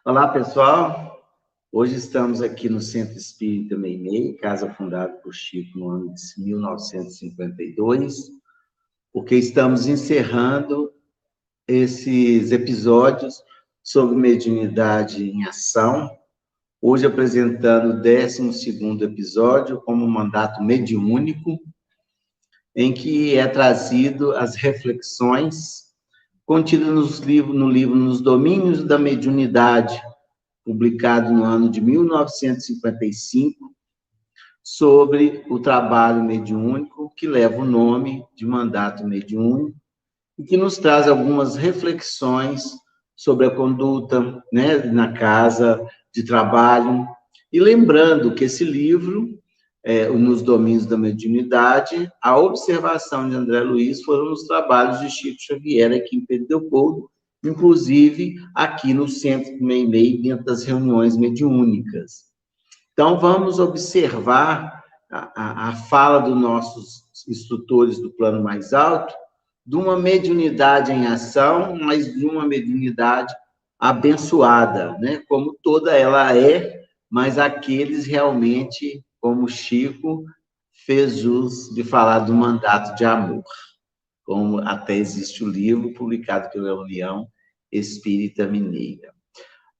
Olá, pessoal. Hoje estamos aqui no Centro Espírita Meimei, casa fundada por Chico no ano de 1952, porque estamos encerrando esses episódios sobre mediunidade em ação, hoje apresentando o 12º episódio como mandato mediúnico, em que é trazido as reflexões contidas no livro Nos Domínios da Mediunidade, publicado no ano de 1955, sobre o trabalho mediúnico, que leva o nome de mandato mediúnico, e que nos traz algumas reflexões sobre a conduta, né, na casa de trabalho. E lembrando que esse livro, Nos Domínios da Mediunidade, a observação de André Luiz foram nos trabalhos de Chico Xavier aqui em Pedro Leopoldo, inclusive aqui no Centro Meimei, dentro das reuniões mediúnicas. Então, vamos observar a fala dos nossos instrutores do plano mais alto, de uma mediunidade em ação, mas de uma mediunidade abençoada, né? Como toda ela é, mas aqueles realmente, como Chico, fez jus de falar do mandato de amor, como até existe o livro publicado pela União Espírita Mineira.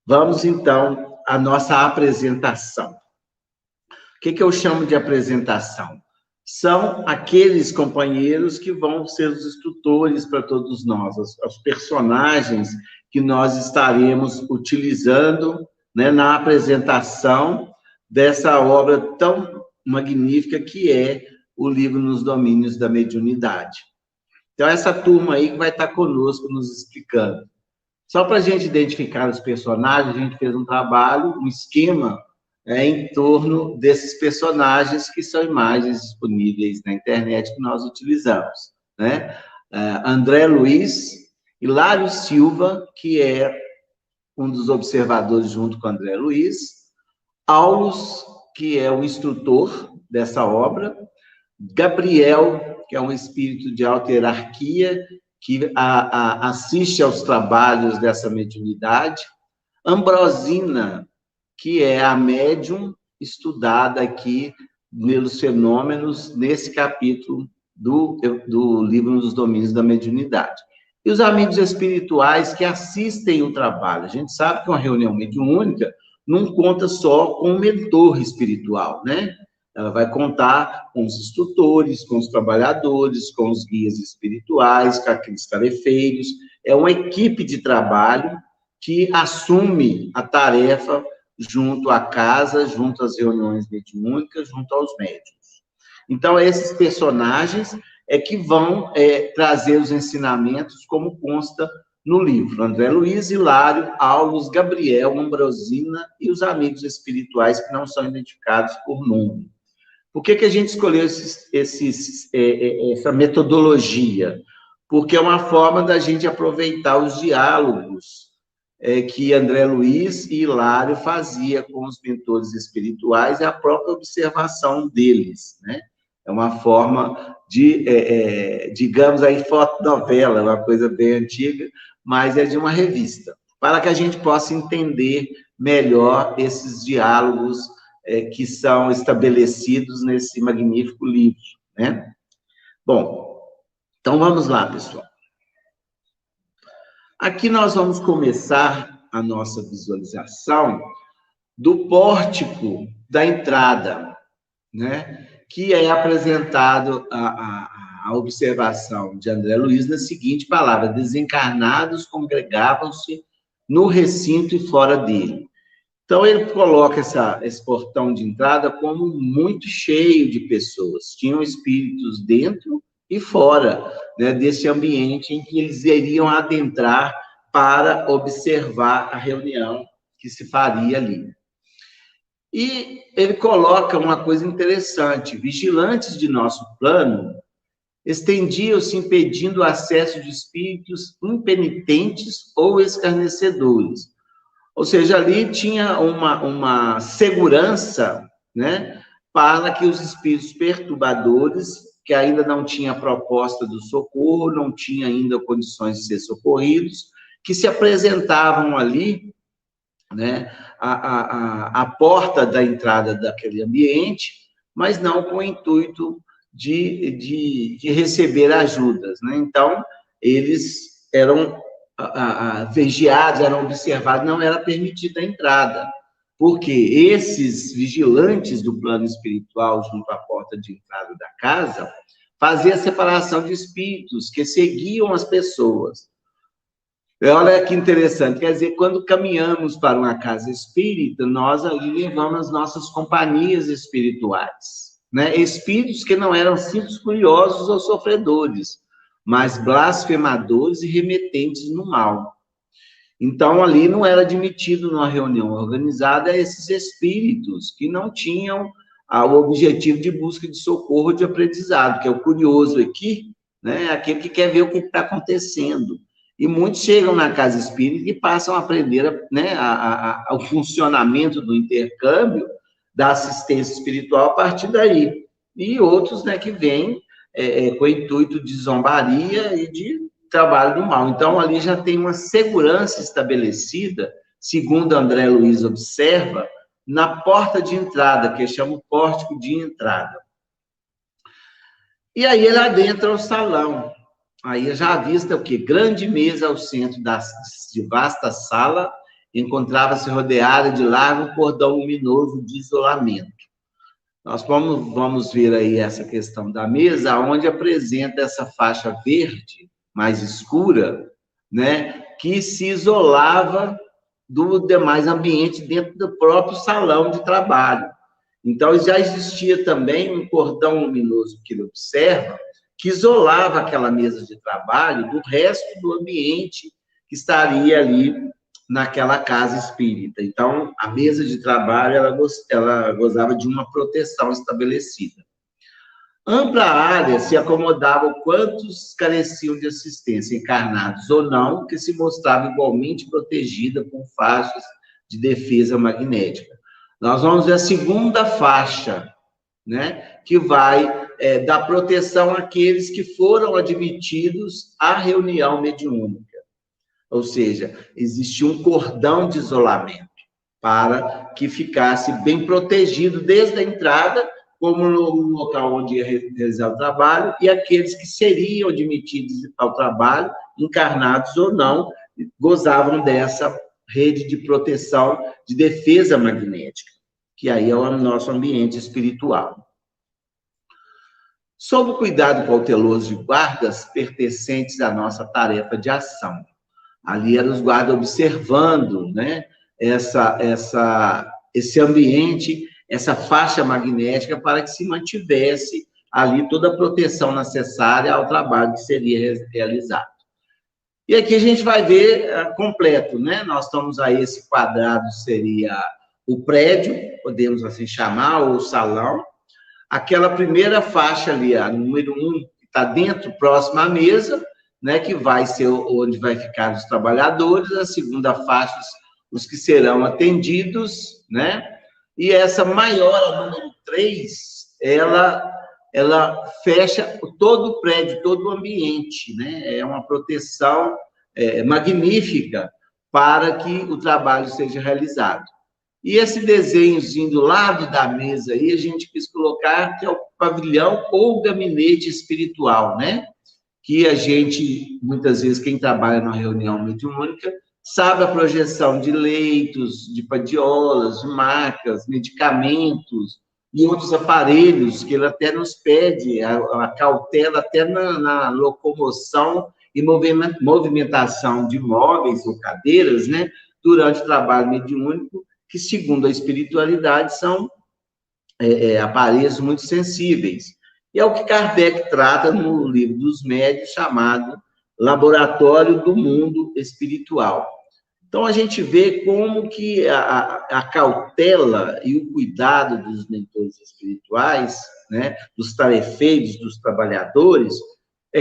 Vamos, então, à nossa apresentação. O que eu chamo de apresentação? São aqueles companheiros que vão ser os instrutores para todos nós, os personagens que nós estaremos utilizando, né, na apresentação dessa obra tão magnífica que é o livro Nos Domínios da Mediunidade. Então, essa turma aí que vai estar conosco nos explicando. Só para a gente identificar os personagens, a gente fez um trabalho, um esquema, em torno desses personagens, que são imagens disponíveis na internet que nós utilizamos, né? André Luiz, Hilário Silva, que é um dos observadores junto com André Luiz, Aulus, que é o instrutor dessa obra, Gabriel, que é um espírito de alta hierarquia, que assiste aos trabalhos dessa mediunidade, Ambrosina, que é a médium estudada aqui pelos fenômenos nesse capítulo do livro Nos Domínios da Mediunidade. E os amigos espirituais que assistem o trabalho. A gente sabe que uma reunião mediúnica não conta só com o mentor espiritual, né? Ela vai contar com os instrutores, com os trabalhadores, com os guias espirituais, com aqueles tarefeiros. É uma equipe de trabalho que assume a tarefa junto à casa, junto às reuniões mediúnicas, junto aos médiuns. Então, esses personagens é que vão trazer os ensinamentos, como consta no livro. André Luiz, Hilário, Aulus, Gabriel, Ambrosina e os amigos espirituais que não são identificados por nome. Por que a gente escolheu essa metodologia? Porque é uma forma da gente aproveitar os diálogos que André Luiz e Hilário fazia com os mentores espirituais e a própria observação deles, né? É uma forma de, digamos aí, fotonovela, uma coisa bem antiga, mas é de uma revista, para que a gente possa entender melhor esses diálogos que são estabelecidos nesse magnífico livro, né? Bom, então vamos lá, pessoal. Aqui nós vamos começar a nossa visualização do pórtico da entrada, né? Que é apresentado a observação de André Luiz na seguinte palavra: desencarnados congregavam-se no recinto e fora dele. Então, ele coloca esse portão de entrada como muito cheio de pessoas. Tinham espíritos dentro e fora, né, desse ambiente em que eles iriam adentrar para observar a reunião que se faria ali. E ele coloca uma coisa interessante: vigilantes de nosso plano estendiam-se impedindo o acesso de espíritos impenitentes ou escarnecedores. Ou seja, ali tinha uma segurança, né, para que os espíritos perturbadores, que ainda não tinham a proposta do socorro, não tinham ainda condições de ser socorridos, que se apresentavam ali né, a porta da entrada daquele ambiente, mas não com o intuito de receber ajudas, né? Então, eles eram vigiados, eram observados, não era permitida a entrada, porque esses vigilantes do plano espiritual, junto à porta de entrada da casa, faziam a separação de espíritos que seguiam as pessoas. Olha que interessante, quer dizer, quando caminhamos para uma casa espírita, nós ali levamos as nossas companhias espirituais, né? Espíritos que não eram simples curiosos ou sofredores, mas blasfemadores e remetentes no mal. Então, ali não era admitido numa reunião organizada esses espíritos que não tinham o objetivo de busca de socorro, de aprendizado, que é o curioso aqui, né? Aquele que quer ver o que está acontecendo. E muitos chegam na casa espírita e passam a aprender, né, o funcionamento do intercâmbio, da assistência espiritual a partir daí. E outros, né, que vêm com o intuito de zombaria e de trabalho do mal. Então, ali já tem uma segurança estabelecida, segundo André Luiz observa, na porta de entrada, que chama o pórtico de entrada. E aí ele adentra o salão. Aí já avista o quê? Grande mesa ao centro de vasta sala, encontrava-se rodeada de largo cordão luminoso de isolamento. Nós vamos ver aí essa questão da mesa, onde apresenta essa faixa verde, mais escura, né, que se isolava do demais ambiente dentro do próprio salão de trabalho. Então, já existia também um cordão luminoso que ele observa, que isolava aquela mesa de trabalho do resto do ambiente que estaria ali naquela casa espírita. Então, a mesa de trabalho, ela gozava de uma proteção estabelecida. Ampla área se acomodava quantos careciam de assistência, encarnados ou não, que se mostrava igualmente protegida com faixas de defesa magnética. Nós vamos ver a segunda faixa, né, que vai dar proteção àqueles que foram admitidos à reunião mediúnica. Ou seja, existia um cordão de isolamento para que ficasse bem protegido desde a entrada, como no local onde ia realizar o trabalho, e aqueles que seriam admitidos ao trabalho, encarnados ou não, gozavam dessa rede de proteção, de defesa magnética, que aí é o nosso ambiente espiritual. Sob o cuidado cauteloso de guardas pertencentes à nossa tarefa de ação. Ali eram os guardas observando, né, esse ambiente, essa faixa magnética, para que se mantivesse ali toda a proteção necessária ao trabalho que seria realizado. E aqui a gente vai ver completo, né? Nós estamos aí, esse quadrado seria o prédio, podemos assim chamar, ou o salão. Aquela primeira faixa ali, a número 1, que está dentro, próxima à mesa, né, que vai ser onde vai ficar os trabalhadores. A segunda faixa, os que serão atendidos, né? E essa maior, a número 3, ela fecha todo o prédio, todo o ambiente, né? É uma proteção magnífica para que o trabalho seja realizado. E esse desenhozinho do lado da mesa aí, a gente quis colocar que é o pavilhão ou gabinete espiritual, né? Que a gente, muitas vezes, quem trabalha na reunião mediúnica, sabe a projeção de leitos, de padiolas, de macas, medicamentos e outros aparelhos que ele até nos pede, a cautela até na locomoção e movimentação de móveis ou cadeiras, né? Durante o trabalho mediúnico, que, segundo a espiritualidade, são aparelhos muito sensíveis. E é o que Kardec trata no livro dos médiuns, chamado Laboratório do Mundo Espiritual. Então, a gente vê como que a cautela e o cuidado dos mentores espirituais, né, dos tarefeiros, dos trabalhadores,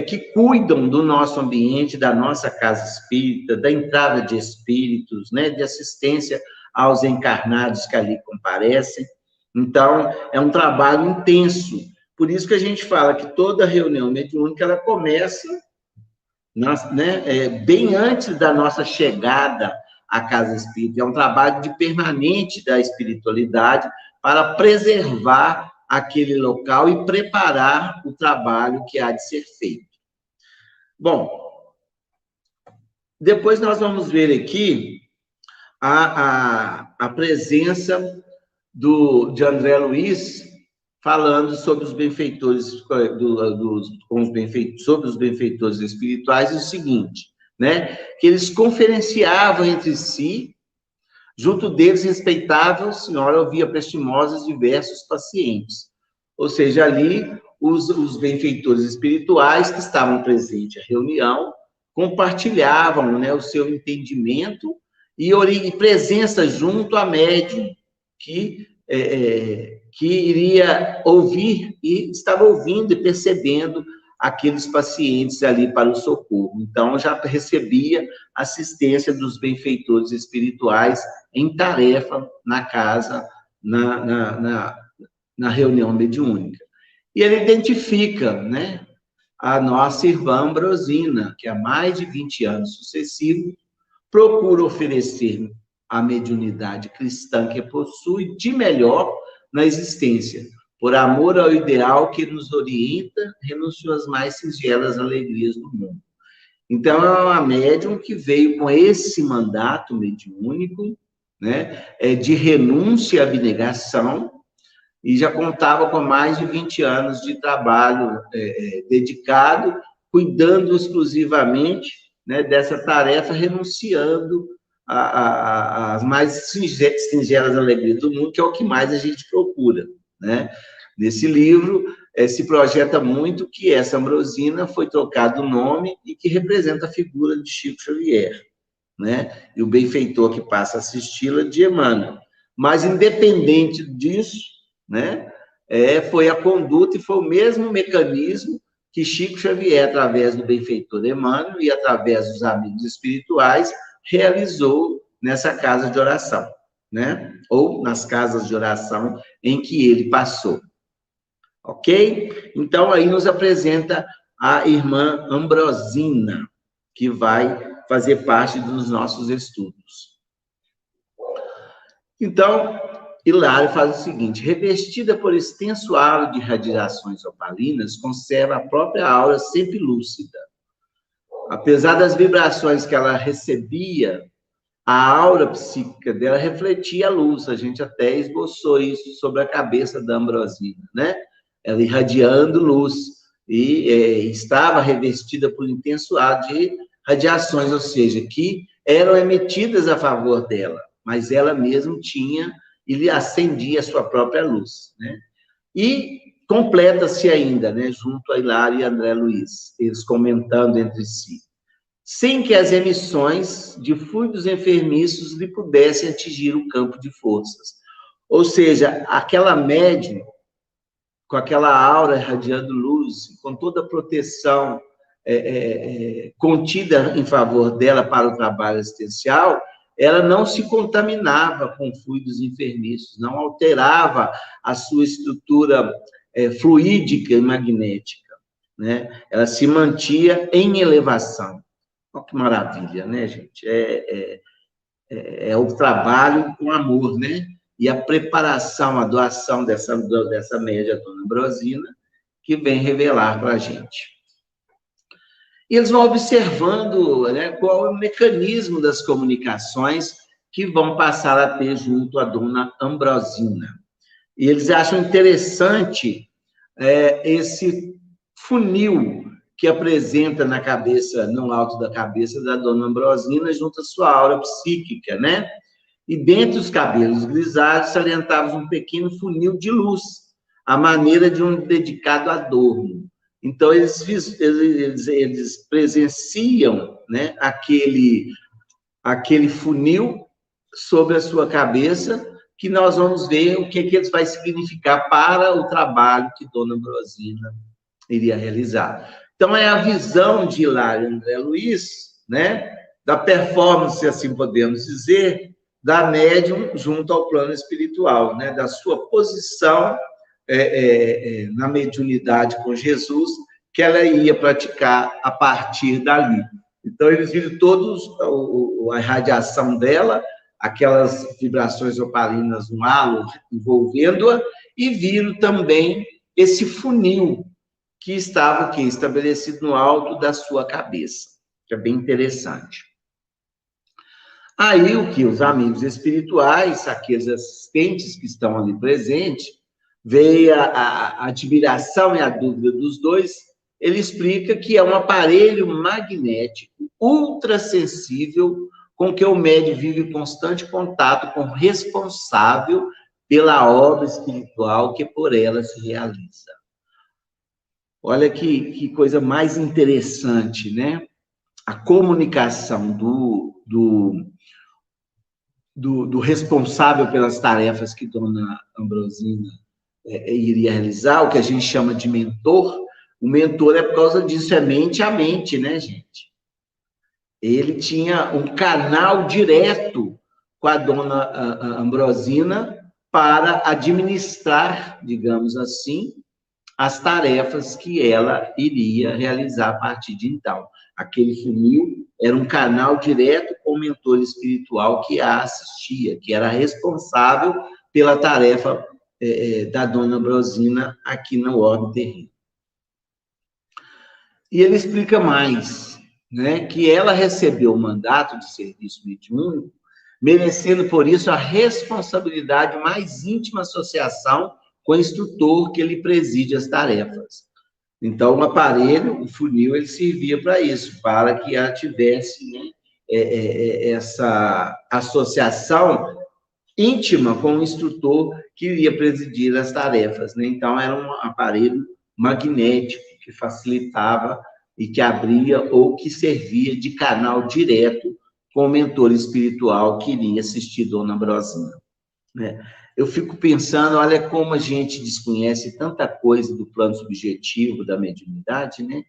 que cuidam do nosso ambiente, da nossa casa espírita, da entrada de espíritos, né, de assistência aos encarnados que ali comparecem. Então, é um trabalho intenso. Por isso que a gente fala que toda reunião mediúnica, ela começa, né, bem antes da nossa chegada a casa espírita, é um trabalho de permanente da espiritualidade para preservar aquele local e preparar o trabalho que há de ser feito. Bom, depois nós vamos ver aqui a presença de André Luiz falando sobre os benfeitores, sobre os benfeitores espirituais, é o seguinte, né? Que eles conferenciavam entre si, junto deles respeitavam o Senhor, ouvia prestimosos diversos pacientes. Ou seja, ali, os benfeitores espirituais que estavam presentes à reunião compartilhavam, né, o seu entendimento e presença junto à médium, que iria ouvir e estava ouvindo e percebendo aqueles pacientes ali para o socorro. Então, já recebia assistência dos benfeitores espirituais em tarefa na casa, na reunião mediúnica. E ele identifica, né, a nossa irmã Ambrosina, que há mais de 20 anos sucessivos procura oferecer a mediunidade cristã que possui de melhor na existência. Por amor ao ideal que nos orienta, renunciou às mais singelas alegrias do mundo. Então, é uma médium que veio com esse mandato mediúnico, né, de renúncia e abnegação, e já contava com mais de 20 anos de trabalho dedicado, cuidando exclusivamente, né, dessa tarefa, renunciando às mais singelas alegrias do mundo, que é o que mais a gente procura, né? Nesse livro, se projeta muito que essa Ambrosina foi trocado o nome e que representa a figura de Chico Xavier, né? E o benfeitor que passa a assisti-la de Emmanuel. Mas, independente disso, né, foi a conduta e foi o mesmo mecanismo que Chico Xavier, através do benfeitor Emmanuel e através dos amigos espirituais, realizou nessa casa de oração, né? Ou nas casas de oração em que ele passou. Ok? Então, aí nos apresenta a irmã Ambrosina, que vai fazer parte dos nossos estudos. Então, Hilário faz o seguinte: revestida por extenso halo de radiações opalinas, conserva a própria aura sempre lúcida. Apesar das vibrações que ela recebia, a aura psíquica dela refletia a luz. A gente até esboçou isso sobre a cabeça da Ambrosina, né? Ela irradiando luz, e estava revestida por intenso halo de radiações, ou seja, que eram emitidas a favor dela, mas ela mesma tinha e lhe acendia a sua própria luz, né? E completa-se ainda, né, junto a Hilário e André Luiz, eles comentando entre si, sem que as emissões de fluidos enfermiços lhe pudessem atingir o campo de forças. Ou seja, aquela médium, com aquela aura irradiando luz, com toda a proteção contida em favor dela para o trabalho assistencial, ela não se contaminava com fluidos enfermiços, não alterava a sua estrutura fluídica e magnética, né? Ela se mantinha em elevação. Olha que maravilha, né, gente? É o trabalho com amor, né? E a preparação, a doação dessa média, Dona Ambrosina, que vem revelar para a gente. E eles vão observando, né, qual é o mecanismo das comunicações que vão passar a ter junto à Dona Ambrosina. E eles acham interessante esse funil que apresenta na cabeça, no alto da cabeça da Dona Ambrosina, junto à sua aura psíquica, né? E dentre os cabelos grisalhos, salientávamos um pequeno funil de luz, à maneira de um dedicado adorno. Então, eles presenciam, né, aquele funil sobre a sua cabeça, que nós vamos ver o que ele vai significar para o trabalho que Dona Ambrosina iria realizar. Então, é a visão de Hilário e André Luiz, né, da performance, assim podemos dizer, da médium junto ao plano espiritual, né, da sua posição na mediunidade com Jesus, que ela ia praticar a partir dali. Então, eles viram todos a radiação dela, aquelas vibrações opalinas no halo envolvendo-a, e viram também esse funil que estava aqui, estabelecido no alto da sua cabeça, que é bem interessante. Aí, o que os amigos espirituais, aqueles assistentes que estão ali presentes, veio a admiração e a dúvida dos dois. Ele explica que é um aparelho magnético ultrassensível com que o médium vive em constante contato com o responsável pela obra espiritual que por ela se realiza. Olha que coisa mais interessante, né? A comunicação do responsável pelas tarefas que Dona Ambrosina iria realizar, o que a gente chama de mentor. O mentor é por causa disso, é mente a mente, né, gente? Ele tinha um canal direto com a Dona Ambrosina para administrar, digamos assim, as tarefas que ela iria realizar a partir de então. Aquele funil era um canal direto com o mentor espiritual que a assistia, que era responsável pela tarefa da Dona Ambrosina aqui no orbe terreno. E ele explica mais, né, que ela recebeu o mandato de serviço mediúnico, merecendo por isso a responsabilidade mais íntima associação com o instrutor que ele preside as tarefas. Então, o aparelho, o funil, ele servia para isso, para que ela tivesse, né, essa associação íntima com o instrutor que iria presidir as tarefas, né? Então, era um aparelho magnético que facilitava e que abria ou que servia de canal direto com o mentor espiritual que iria assistir Dona Ambrosina, né? Eu fico pensando, olha como a gente desconhece tanta coisa do plano subjetivo da mediunidade, né?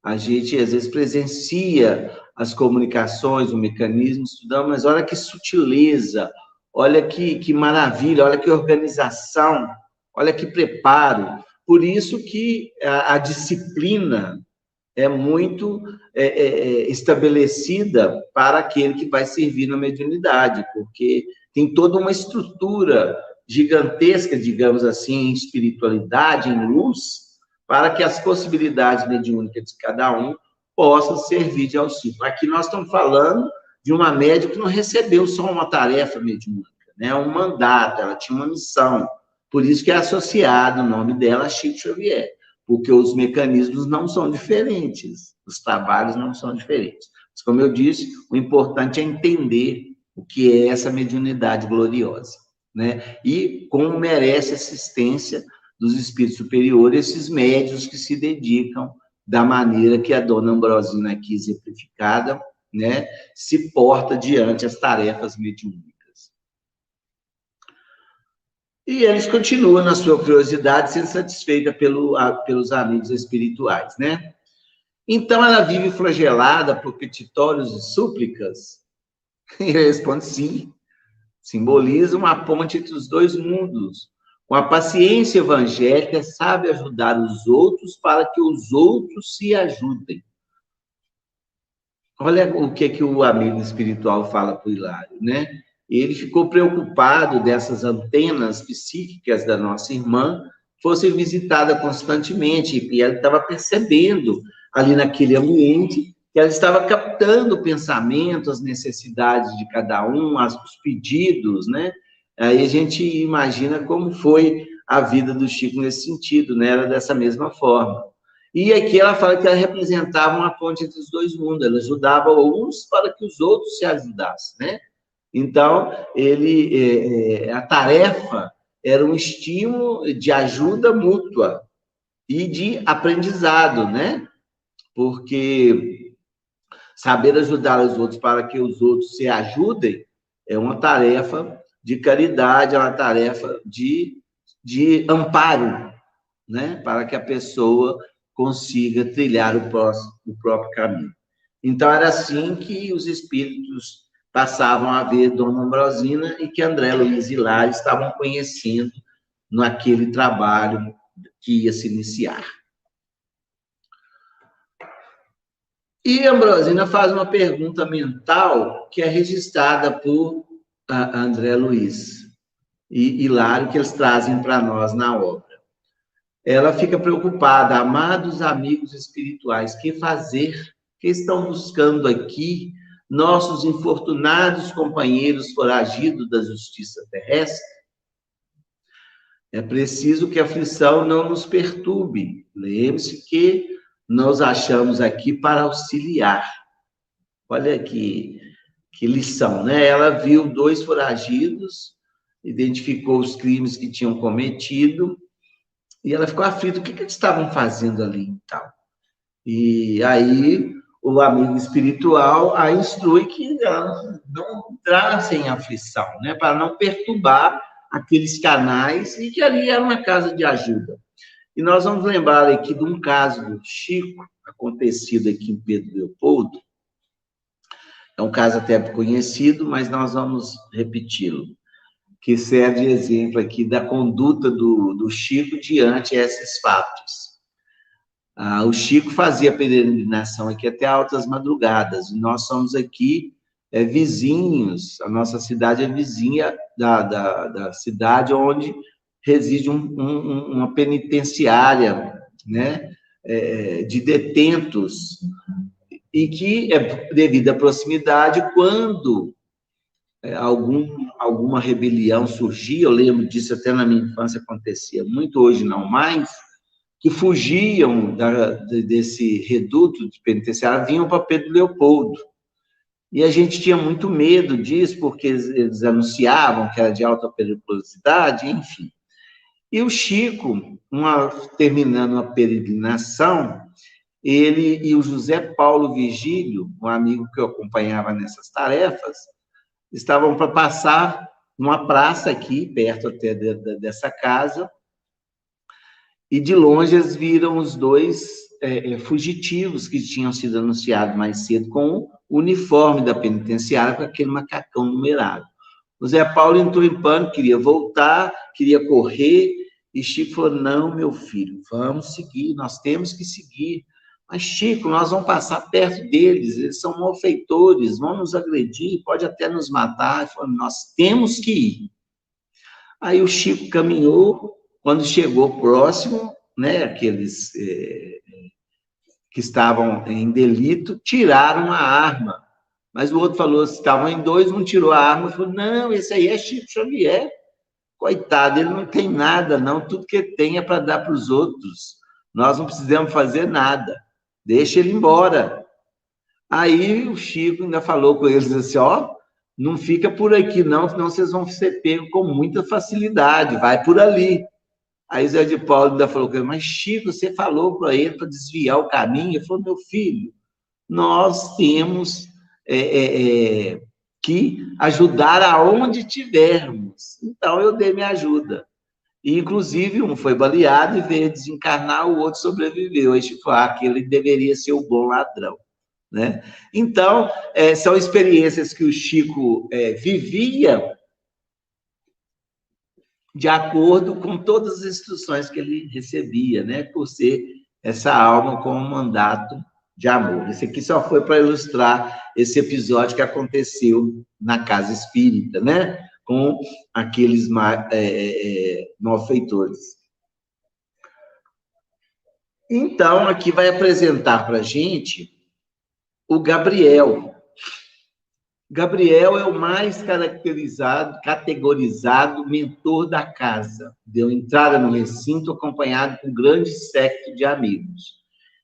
A gente, às vezes, presencia as comunicações, o mecanismo, estudamos, mas olha que sutileza, olha que maravilha, olha que organização, olha que preparo. Por isso que a disciplina é muito estabelecida para aquele que vai servir na mediunidade, porque tem toda uma estrutura gigantesca, digamos assim, em espiritualidade, em luz, para que as possibilidades mediúnicas de cada um possam servir de auxílio. Aqui nós estamos falando de uma médium que não recebeu só uma tarefa mediúnica, né? Um mandato, ela tinha uma missão. Por isso que é associado o nome dela a Chico Xavier, porque os mecanismos não são diferentes, os trabalhos não são diferentes. Mas, como eu disse, o importante é entender o que é essa mediunidade gloriosa, né? E como merece assistência dos espíritos superiores, esses médiuns que se dedicam da maneira que a Dona Ambrosina aqui exemplificada, né, se porta diante as tarefas mediúnicas. E eles continuam na sua curiosidade, sendo satisfeita pelos amigos espirituais, né? Então, ela vive flagelada por petitórios e súplicas? E ele responde, sim. Simboliza uma ponte entre os dois mundos. Com a paciência evangélica, sabe ajudar os outros para que os outros se ajudem. Olha o que o amigo espiritual fala para o Hilário, né? Ele ficou preocupado dessas antenas psíquicas da nossa irmã fossem visitadas constantemente, e ela estava percebendo ali naquele ambiente que ela estava captando o pensamento, as necessidades de cada um, os pedidos, né? Aí a gente imagina como foi a vida do Chico nesse sentido, né? Era dessa mesma forma. E aqui ela fala que ela representava uma ponte entre os dois mundos, ela ajudava uns para que os outros se ajudassem, né? Então, a tarefa era um estímulo de ajuda mútua e de aprendizado, né? Porque saber ajudar os outros para que os outros se ajudem é uma tarefa de caridade, é uma tarefa de amparo, né? Para que a pessoa consiga trilhar o próprio caminho. Então, era assim que os espíritos passavam a ver Dona Ambrosina e que André Luiz e Hilário estavam conhecendo naquele trabalho que ia se iniciar. E a Ambrosina faz uma pergunta mental que é registrada por André Luiz e Hilário, que eles trazem para nós na obra. Ela fica preocupada, amados amigos espirituais, que fazer? Que estão buscando aqui nossos infortunados companheiros foragidos da justiça terrestre? É preciso que a aflição não nos perturbe. Lembre-se que nós achamos aqui para auxiliar. Olha que lição, né? Ela viu dois foragidos, identificou os crimes que tinham cometido, e ela ficou aflita. O que eles estavam fazendo ali, então? E aí o amigo espiritual a instrui que não entrassem em aflição, né? Para não perturbar aqueles canais, e que ali era uma casa de ajuda. E nós vamos lembrar aqui de um caso do Chico, acontecido aqui em Pedro Leopoldo. É um caso até conhecido, mas nós vamos repeti-lo, que serve de exemplo aqui da conduta do Chico diante desses fatos. O Chico fazia peregrinação aqui até altas madrugadas, e nós somos aqui vizinhos, a nossa cidade é vizinha da cidade onde reside uma penitenciária, né, de detentos, e que, devido à proximidade, quando alguma rebelião surgia, eu lembro disso até na minha infância, acontecia muito, hoje não mais, que fugiam desse reduto de penitenciária, vinham para Pedro Leopoldo. E a gente tinha muito medo disso, porque eles anunciavam que era de alta periculosidade, enfim. E o Chico, terminando uma peregrinação, ele e o José Paulo Vigílio, um amigo que eu acompanhava nessas tarefas, estavam para passar numa praça aqui, perto até dessa casa, e de longe eles viram os dois fugitivos que tinham sido anunciados mais cedo com o uniforme da penitenciária, com aquele macacão numerado. O Zé Paulo entrou em pânico, queria voltar, queria correr, e Chico falou, não, meu filho, vamos seguir, nós temos que seguir. Mas, Chico, nós vamos passar perto deles, eles são malfeitores, vão nos agredir, pode até nos matar. Ele falou, nós temos que ir. Aí o Chico caminhou, quando chegou próximo, né, aqueles que estavam em delito, tiraram a arma. Mas o outro falou, estavam em dois, um tirou a arma, falou, não, esse aí é Chico Xavier. Coitado, ele não tem nada, não, tudo que tem é para dar para os outros. Nós não precisamos fazer nada, deixa ele embora. Aí o Chico ainda falou com eles assim, ó, não fica por aqui não, senão vocês vão ser pegos com muita facilidade, vai por ali. Aí Zé de Paulo ainda falou com ele, mas Chico, você falou para ele para desviar o caminho? Ele falou, meu filho, nós temos que ajudar aonde tivermos. Então, eu dei minha ajuda. E, inclusive, um foi baleado e veio desencarnar, o outro sobreviveu. Aí Chico falou, aquele deveria ser o bom ladrão. Né? Então, são experiências que o Chico vivia de acordo com todas as instruções que ele recebia, né? Por ser essa alma com um mandato de amor. Esse aqui só foi para ilustrar esse episódio que aconteceu na casa espírita, né? Com aqueles malfeitores. Então, aqui vai apresentar para a gente o Gabriel. Gabriel é o mais categorizado mentor da casa. Deu entrada no recinto acompanhado por um grande séquito de amigos.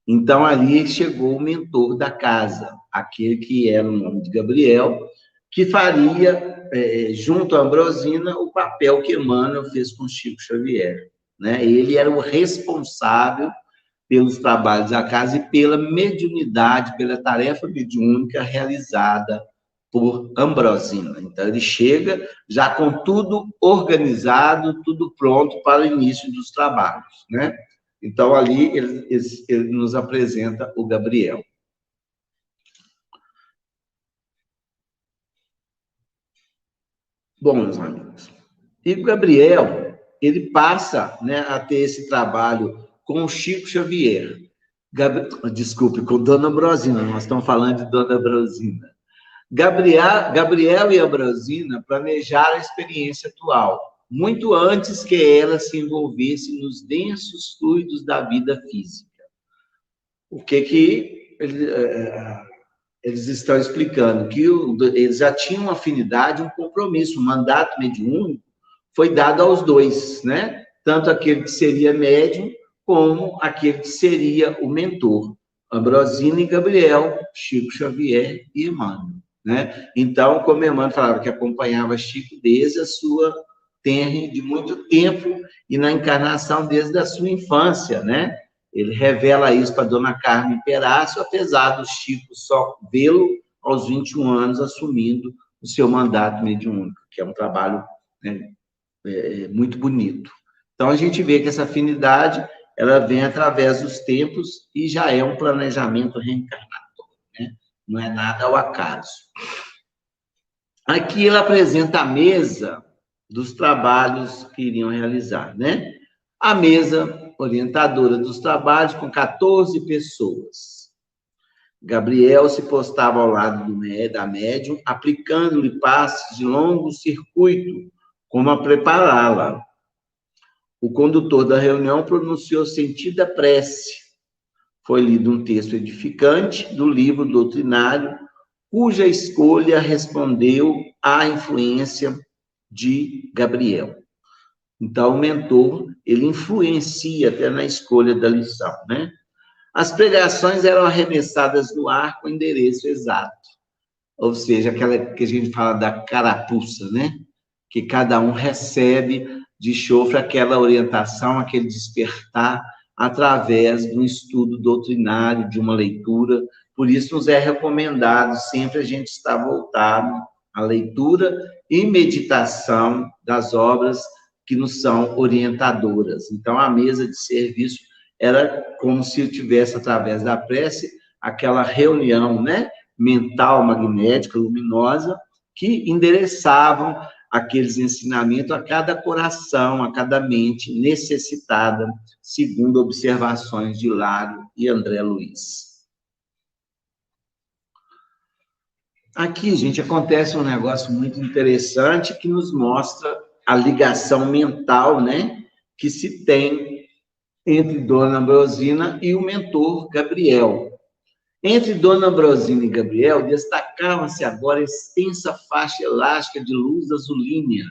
Então, ali chegou o mentor da casa, aquele que era o nome de Gabriel, que faria, junto à Ambrosina, o papel que Emmanuel fez com Chico Xavier. Né? Ele era o responsável pelos trabalhos da casa e pela mediunidade, pela tarefa mediúnica realizada por Ambrosina. Então, ele chega já com tudo organizado, tudo pronto para o início dos trabalhos, né? Então, ali, ele nos apresenta o Gabriel. Bom, meus amigos, e o Gabriel, ele passa, né, a ter esse trabalho com o Chico Xavier. Desculpe, com Dona Ambrosina, nós estamos falando de Dona Ambrosina. Gabriel e Ambrosina planejaram a experiência atual, muito antes que ela se envolvesse nos densos fluidos da vida física. O que eles estão explicando? Que eles já tinham uma afinidade, um compromisso, um mandato mediúnico foi dado aos dois, né? Tanto aquele que seria médium, como aquele que seria o mentor. Ambrosina e Gabriel, Chico Xavier e Emmanuel, né? Então, como Emmanuel falava que acompanhava Chico desde a sua tenra de muito tempo e na encarnação desde a sua infância, né? Ele revela isso para Dona Carmen Perácio, apesar do Chico só vê-lo aos 21 anos assumindo o seu mandato mediúnico, que é um trabalho, né, muito bonito. Então, a gente vê que essa afinidade ela vem através dos tempos e já é um planejamento reencarnatório, né? Não é nada ao acaso. Aqui ela apresenta a mesa dos trabalhos que iriam realizar, né? A mesa orientadora dos trabalhos com 14 pessoas. Gabriel se postava ao lado da médium, aplicando-lhe passes de longo circuito, como a prepará-la. O condutor da reunião pronunciou sentida prece. Foi lido um texto edificante do livro doutrinário, cuja escolha respondeu à influência de Gabriel. Então, o mentor, ele influencia até na escolha da lição, né? As pregações eram arremessadas no ar com endereço exato. Ou seja, aquela que a gente fala da carapuça, né? Que cada um recebe de chofre aquela orientação, aquele despertar, através de um estudo doutrinário, de uma leitura. Por isso, nos é recomendado sempre a gente estar voltado à leitura e meditação das obras que nos são orientadoras. Então, a mesa de serviço era como se eu tivesse, através da prece, aquela reunião, né, mental, magnética, luminosa, que endereçavam aqueles ensinamentos a cada coração, a cada mente necessitada, segundo observações de Hilário e André Luiz. Aqui, gente, acontece um negócio muito interessante que nos mostra a ligação mental, né, que se tem entre Dona Ambrosina e o mentor Gabriel. Entre Dona Ambrosina e Gabriel, destacava-se agora a extensa faixa elástica de luz azulínea.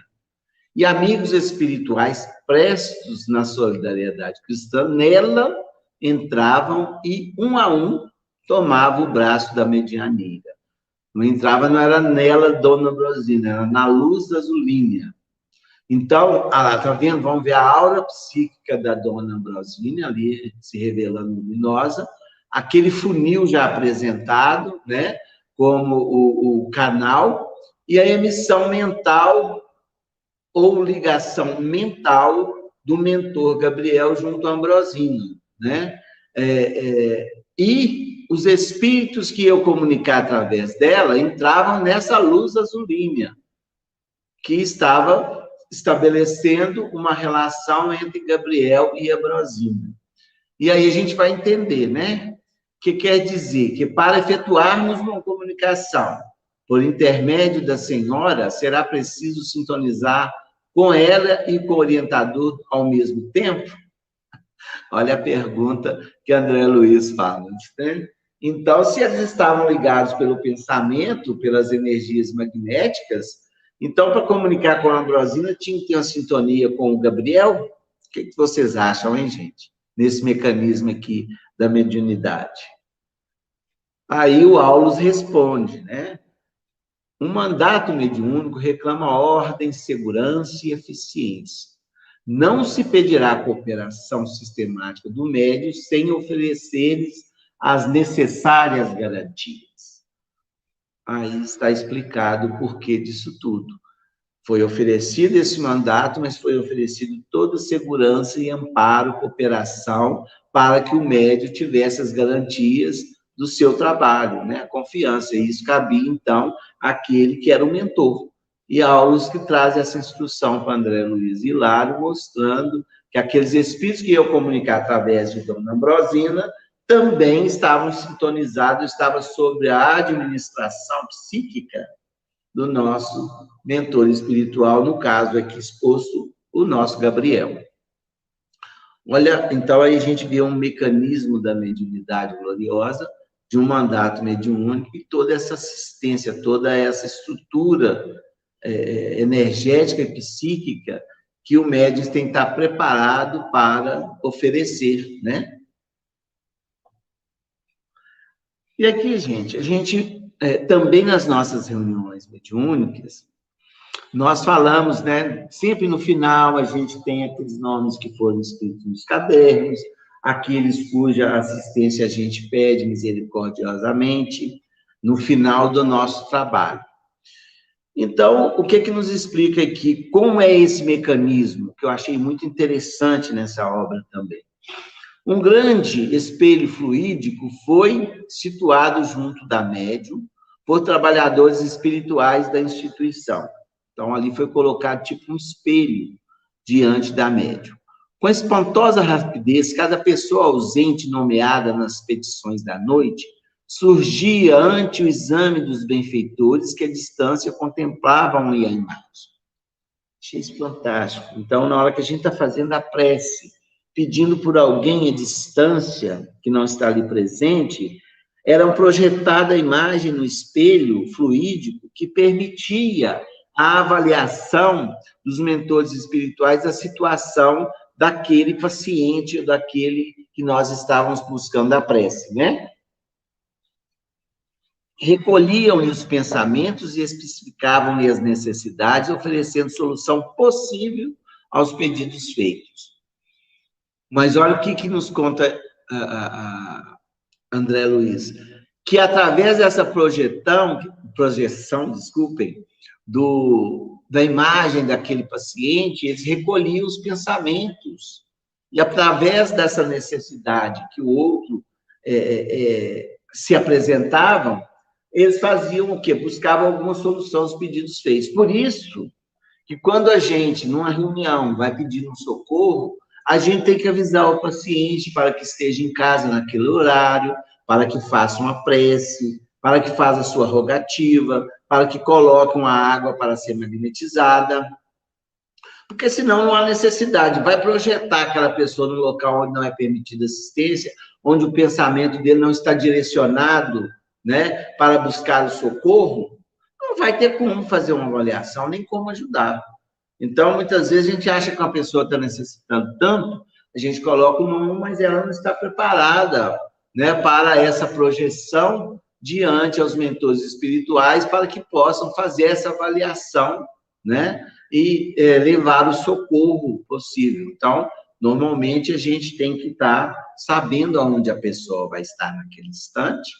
E amigos espirituais prestos na solidariedade cristã, nela entravam e, um a um, tomavam o braço da medianeira. Não entrava, não era nela, Dona Ambrosina, era na luz azulínea. Então, tá vendo? Vamos ver a aura psíquica da Dona Ambrosina, ali se revelando luminosa, aquele funil já apresentado, né, como o canal, e a emissão mental ou ligação mental do mentor Gabriel junto a Ambrosina, né? E os espíritos que eu comunicar através dela entravam nessa luz azulínea, que estava estabelecendo uma relação entre Gabriel e Ambrosina. E aí a gente vai entender, né? Que quer dizer que para efetuarmos uma comunicação por intermédio da senhora, será preciso sintonizar com ela e com o orientador ao mesmo tempo? Olha a pergunta que André Luiz fala. Né? Então, se eles estavam ligados pelo pensamento, pelas energias magnéticas, então, para comunicar com a Ambrosina, tinha que ter uma sintonia com o Gabriel? O que vocês acham, hein, gente? Nesse mecanismo aqui da mediunidade. Aí o Aulus responde, né? Um mandato mediúnico reclama ordem, segurança e eficiência. Não se pedirá a cooperação sistemática do médium sem oferecer-lhes as necessárias garantias. Aí está explicado o porquê disso tudo. Foi oferecido esse mandato, mas foi oferecido toda segurança e amparo, cooperação, para que o médium tivesse as garantias do seu trabalho, né? A confiança. E isso cabia, então, àquele que era o mentor. E Aulus que traz essa instrução para André Luiz e Hilário, mostrando que aqueles espíritos que iam comunicar através de Dona Ambrosina também estavam sintonizados, estavam sob a administração psíquica do nosso mentor espiritual, no caso aqui exposto, o nosso Gabriel. Olha, então aí a gente vê um mecanismo da mediunidade gloriosa, de um mandato mediúnico, e toda essa assistência, toda essa estrutura energética e psíquica que o médium tem que estar preparado para oferecer, né? E aqui, gente, a gente também nas nossas reuniões mediúnicas, nós falamos, né? Sempre no final a gente tem aqueles nomes que foram escritos nos cadernos, aqueles cuja assistência a gente pede misericordiosamente no final do nosso trabalho. Então, o que que nos explica aqui? Como é esse mecanismo, que eu achei muito interessante nessa obra também. Um grande espelho fluídico foi situado junto da médium por trabalhadores espirituais da instituição. Então, ali foi colocado tipo um espelho diante da médium. Com espantosa rapidez, cada pessoa ausente nomeada nas petições da noite surgia ante o exame dos benfeitores que à distância contemplavam a imagem. Achei isso fantástico. Então, na hora que a gente está fazendo a prece, pedindo por alguém à distância, que não está ali presente, era projetada a imagem no espelho fluídico que permitia a avaliação dos mentores espirituais da situação daquele paciente, ou daquele que nós estávamos buscando a prece, né? Recolhiam-lhe os pensamentos e especificavam-lhe as necessidades, oferecendo solução possível aos pedidos feitos. Mas olha o que nos conta André Luiz, que através dessa projeção, desculpem, da imagem daquele paciente, eles recolhiam os pensamentos. E através dessa necessidade que o outro se apresentavam, eles faziam o quê? Buscavam alguma solução aos pedidos feitos. Por isso que quando a gente, numa reunião, vai pedir um socorro, a gente tem que avisar o paciente para que esteja em casa naquele horário, para que faça uma prece, para que faça a sua rogativa, para que coloque uma água para ser magnetizada. Porque senão não há necessidade. Vai projetar aquela pessoa no local onde não é permitida assistência, onde o pensamento dele não está direcionado, né, para buscar o socorro, não vai ter como fazer uma avaliação, nem como ajudar. Então, muitas vezes, a gente acha que uma pessoa está necessitando tanto, a gente coloca o nome, mas ela não está preparada, né, para essa projeção diante aos mentores espirituais, para que possam fazer essa avaliação, né, e levar o socorro possível. Então, normalmente, a gente tem que estar sabendo aonde a pessoa vai estar naquele instante,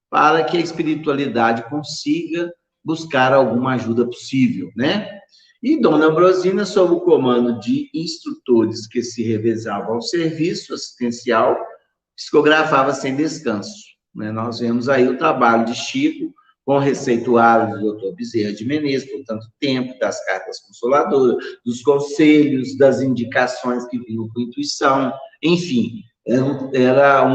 para que a espiritualidade consiga buscar alguma ajuda possível, né? E Dona Ambrosina, sob o comando de instrutores que se revezavam ao serviço assistencial, psicografava sem descanso, né? Nós vemos aí o trabalho de Chico com o receituário do Dr. Bezerra de Menezes, por tanto tempo, das cartas consoladoras, dos conselhos, das indicações que vinham com intuição, enfim, era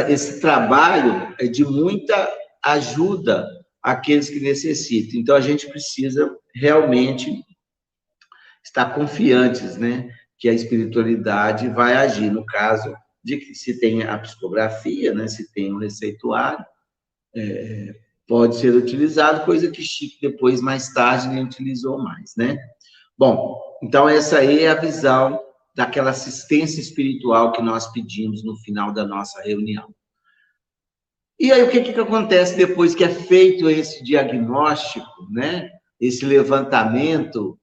esse trabalho é de muita ajuda àqueles que necessitam. Então, a gente precisa realmente estar confiantes, né, que a espiritualidade vai agir. No caso de que se tem a psicografia, né, se tem um receituário, pode ser utilizado, coisa que Chico depois, mais tarde, nem utilizou mais, né? Bom, então essa aí é a visão daquela assistência espiritual que nós pedimos no final da nossa reunião. E aí, o que acontece depois que é feito esse diagnóstico, né? Esse levantamento,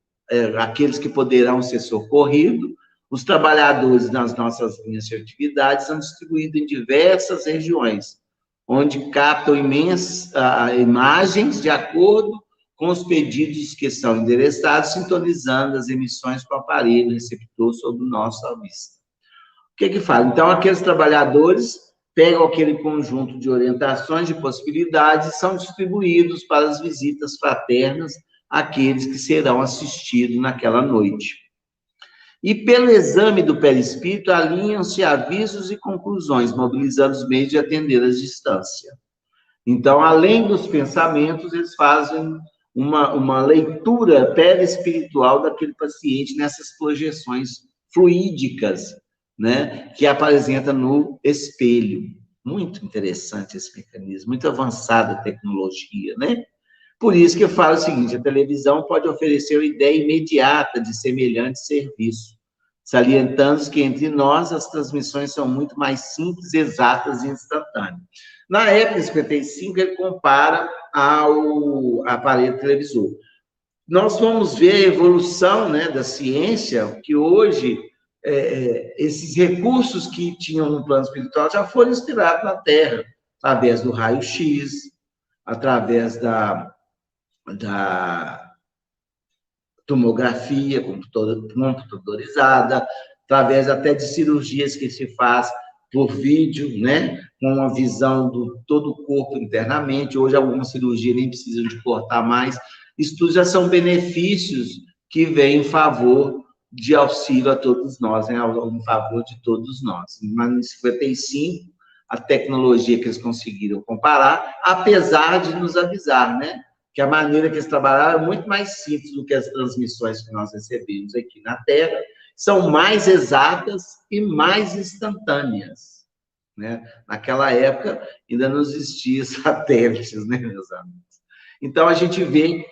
aqueles que poderão ser socorridos, os trabalhadores nas nossas linhas de atividade são distribuídos em diversas regiões, onde captam imagens de acordo com os pedidos que são endereçados, sintonizando as emissões com o aparelho receptor sobre o nosso vista. O que fala? Então, aqueles trabalhadores pegam aquele conjunto de orientações, de possibilidades, e são distribuídos para as visitas fraternas àqueles que serão assistidos naquela noite. E pelo exame do perispírito, alinham-se avisos e conclusões, mobilizando os meios de atender à distância. Então, além dos pensamentos, eles fazem uma leitura perispiritual daquele paciente nessas projeções fluídicas, né, que apresenta no espelho. Muito interessante esse mecanismo, muito avançada a tecnologia, né? Por isso que eu falo o seguinte, a televisão pode oferecer uma ideia imediata de semelhante serviço, salientando que entre nós as transmissões são muito mais simples, exatas e instantâneas. Na época de 55, ele compara ao aparelho televisor. Nós vamos ver a evolução, né, da ciência, que hoje esses recursos que tinham no plano espiritual já foram inspirados na Terra, através do raio-x, através da tomografia computadorizada, através até de cirurgias que se faz por vídeo, né, com uma visão do todo o corpo internamente. Hoje, algumas cirurgias nem precisam de cortar mais. Isso tudo já são benefícios que vêm em favor de auxílio a todos nós, né, em favor de todos nós. Mas em 55, a tecnologia que eles conseguiram comparar, apesar de nos avisar, né, que a maneira que eles trabalharam é muito mais simples do que as transmissões que nós recebemos aqui na Terra, são mais exatas e mais instantâneas, né? Naquela época, ainda não existiam satélites, né, meus amigos? Então, a gente vê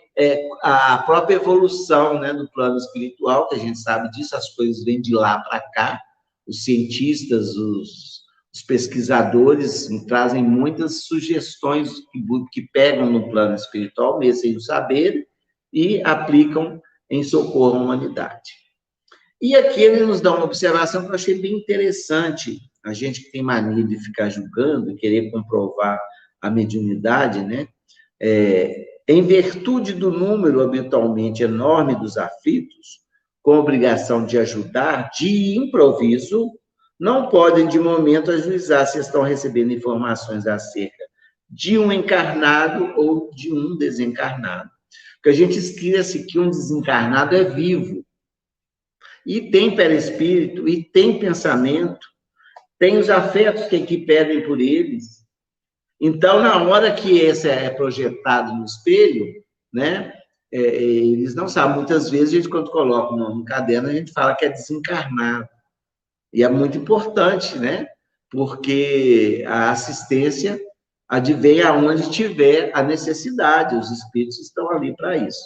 a própria evolução, né, do plano espiritual, que a gente sabe disso, as coisas vêm de lá para cá, os cientistas, os pesquisadores trazem muitas sugestões que pegam no plano espiritual, mesmo sem o saber, e aplicam em socorro à humanidade. E aqui ele nos dá uma observação que eu achei bem interessante. A gente que tem mania de ficar julgando, querer comprovar a mediunidade, né? Em virtude do número habitualmente enorme dos aflitos, com obrigação de ajudar, de improviso, não podem, de momento, ajuizar se estão recebendo informações acerca de um encarnado ou de um desencarnado. Porque a gente esquece que um desencarnado é vivo, e tem perispírito, e tem pensamento, tem os afetos que pedem por eles. Então, na hora que esse é projetado no espelho, né, eles não sabem. Muitas vezes, a gente, quando coloca no caderno, a gente fala que é desencarnado. E é muito importante, né? Porque a assistência advém aonde tiver a necessidade, os espíritos estão ali para isso.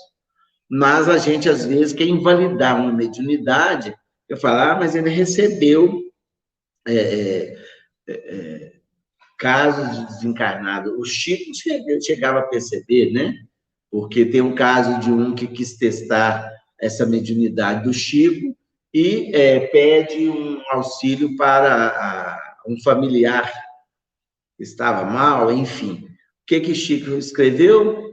Mas a gente, às vezes, quer invalidar uma mediunidade, eu falo, mas ele recebeu casos de desencarnado. O Chico chegava a perceber, né? Porque tem um caso de um que quis testar essa mediunidade do Chico e pede um auxílio para um familiar que estava mal, enfim. O que Chico escreveu?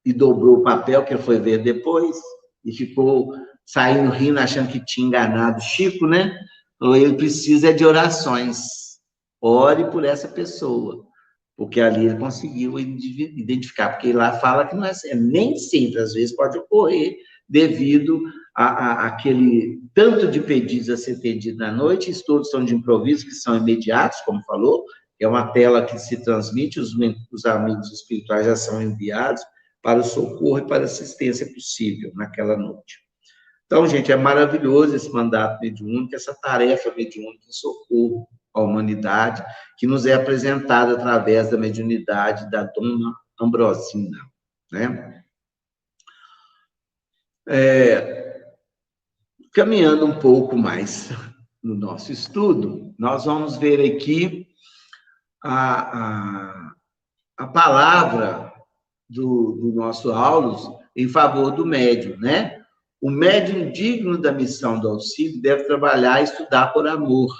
E dobrou o papel, que ele foi ver depois, e ficou saindo rindo, achando que tinha enganado Chico, né? Então, ele precisa de orações. Ore por essa pessoa, porque ali ele conseguiu identificar, porque lá fala que não é nem sempre, às vezes pode ocorrer, devido àquele tanto de pedidos a ser atendido na noite, todos são de improviso, que são imediatos, como falou, é uma tela que se transmite, os amigos espirituais já são enviados para o socorro e para a assistência possível naquela noite. Então, gente, é maravilhoso esse mandato mediúnico, essa tarefa mediúnica de socorro à humanidade, que nos é apresentada através da mediunidade da Dona Ambrosina, né? Caminhando um pouco mais no nosso estudo, nós vamos ver aqui a palavra do nosso Aulus em favor do médium, né? O médium digno da missão do auxílio deve trabalhar e estudar por amor.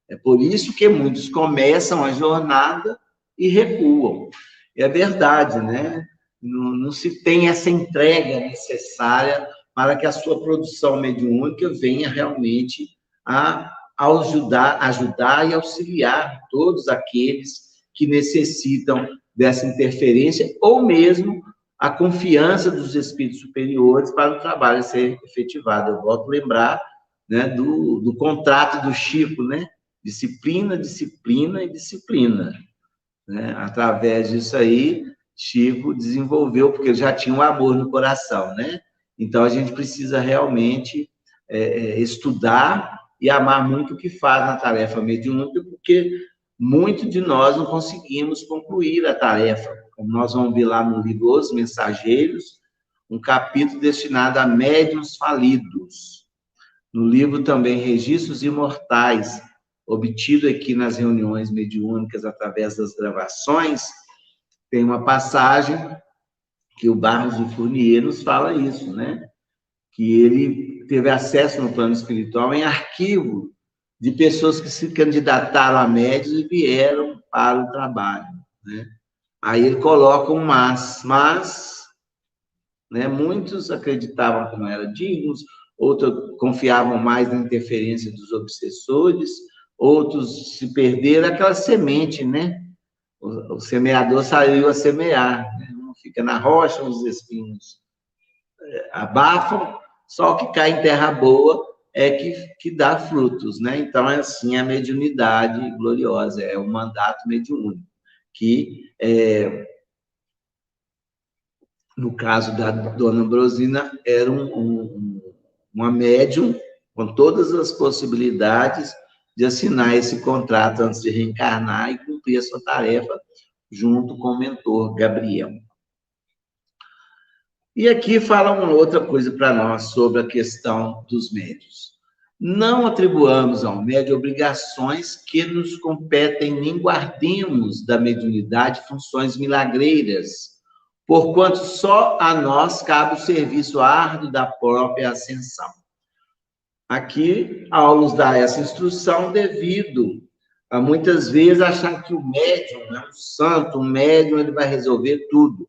É por isso que muitos começam a jornada e recuam. É verdade, né? Não se tem essa entrega necessária para que a sua produção mediúnica venha realmente a ajudar e auxiliar todos aqueles que necessitam dessa interferência, ou mesmo a confiança dos espíritos superiores para o trabalho ser efetivado. Eu volto a lembrar né, do contrato do Chico, né? Disciplina, disciplina e disciplina. Né? Através disso aí, Chico desenvolveu, porque ele já tinha um amor no coração, né? Então, a gente precisa realmente estudar e amar muito o que faz na tarefa mediúnica, porque muito de nós não conseguimos concluir a tarefa. Como nós vamos ver lá no livro Os Mensageiros, um capítulo destinado a médiuns falidos. No livro também Registros Imortais, obtido aqui nas reuniões mediúnicas através das gravações, tem uma passagem que o Barros de Fournier nos fala isso, né? Que ele teve acesso no plano espiritual em arquivo de pessoas que se candidataram a médios e vieram para o trabalho, né? Aí ele coloca um mas, né, muitos acreditavam que não eram dignos, outros confiavam mais na interferência dos obsessores, outros se perderam, aquela semente, né? O semeador saiu a semear, né? Um fica na rocha, os espinhos abafam, só o que cai em terra boa é que dá frutos, né? Então, é assim a mediunidade gloriosa, é o mandato mediúnico, que, no caso da Dona Ambrosina, era uma médium com todas as possibilidades de assinar esse contrato antes de reencarnar e cumprir a sua tarefa junto com o mentor Gabriel. E aqui fala uma outra coisa para nós sobre a questão dos médiuns. Não atribuamos ao médium obrigações que nos competem, nem guardemos da mediunidade funções milagreiras, porquanto só a nós cabe o serviço árduo da própria ascensão. Aqui, Aulus dá essa instrução devido a muitas vezes achar que o médium é um santo, um médium ele vai resolver tudo.